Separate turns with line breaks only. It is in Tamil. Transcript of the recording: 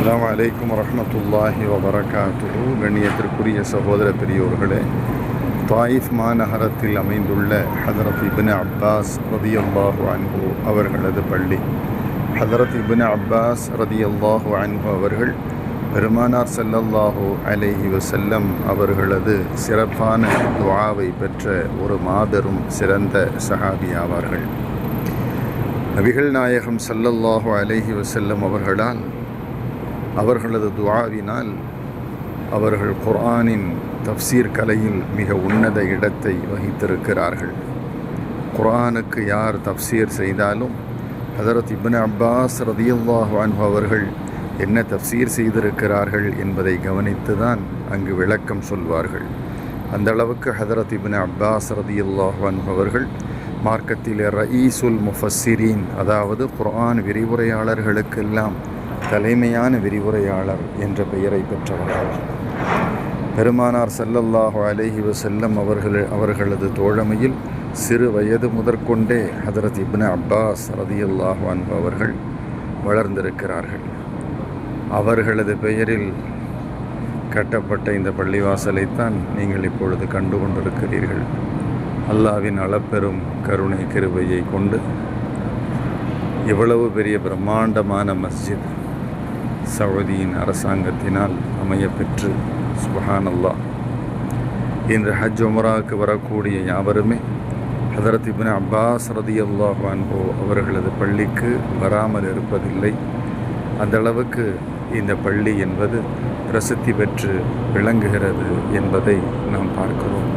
அஸ்ஸலாமு அலைக்கும் வரஹ்மத்துல்லாஹி வபரகாத்துஹு. கண்ணியத்திற்குரிய சகோதர பெரியோர்களே, தாயிஃப் மாநகரத்தில் அமைந்துள்ள ஹதரத் இப்னு அப்பாஸ் ரதியல்லாஹு அன்ஹு அவர்களது பள்ளி. ஹதரத் இப்னு அப்பாஸ் ரதியல்லாஹு அன்ஹு அவர்கள் பெருமானார் ஸல்லல்லாஹு அலைஹி வஸல்லம் அவர்களது சிறப்பான துஆவை பெற்ற ஒரு மாபெரும் சிறந்த சஹாபி ஆவார்கள். நபிகள் நாயகம் ஸல்லல்லாஹு அலைஹி வஸல்லம் அவர்களது துஆவினால் அவர்கள் குர்ஆனின் தஃப்சீர் கலையில் மிக உன்னத இடத்தை வகித்திருக்கிறார்கள். குர்ஆனுக்கு யார் தஃப்சீர் செய்தாலும் ஹதரத் இப்னு அப்பாஸ் ரதியல்லாஹு அன்ஹு அவர்கள் என்ன தஃப்சீர் செய்திருக்கிறார்கள் என்பதை கவனித்து தான் அங்கு விளக்கம் சொல்வார்கள். அந்த அளவுக்கு ஹதரத் இப்னு அப்பாஸ் ரதியல்லாஹு அன்ஹு அவர்கள் மார்க்கத்திலே ரயீசுல் முஃபஸ்ஸிரீன், அதாவது குர்ஆன் விரிவுரையாளர்களுக்கெல்லாம் தலைமையான விரிவுரையாளர் என்ற பெயரை பெற்றவர்கள். பெருமானார் ஸல்லல்லாஹு அலைஹி வஸல்லம் அவர்களது தோழமையில் சிறு வயது முதற்கொண்டே ஹதரத் இப்னு அப்பாஸ் ரதியல்லாஹு அன்ஹு அவர்கள் வளர்ந்திருக்கிறார்கள். அவர்களது பெயரில் கட்டப்பட்ட இந்த பள்ளிவாசலைத்தான் நீங்கள் இப்பொழுது கண்டு கொண்டிருக்கிறீர்கள். அல்லாஹ்வின் அளப்பெரும் கருணை கிருபையை கொண்டு இவ்வளவு பெரிய பிரம்மாண்டமான மஸ்ஜித் சவுதியின் அரசாங்கத்தினால் அமையப்பெற்று, சுப்ஹானல்லாஹ், இன்று ஹஜ் உம்ராவுக்கு வரக்கூடிய யாவருமே ஹதரத் இப்னு அப்பாஸ் ரதியல்லாஹு அன்ஹு அவர்களது பள்ளிக்கு வராமல் இருப்பதில்லை. அந்த அளவுக்கு இந்த பள்ளி என்பது பிரசித்தி பெற்று விளங்குகிறது என்பதை நாம் பார்க்கிறோம்.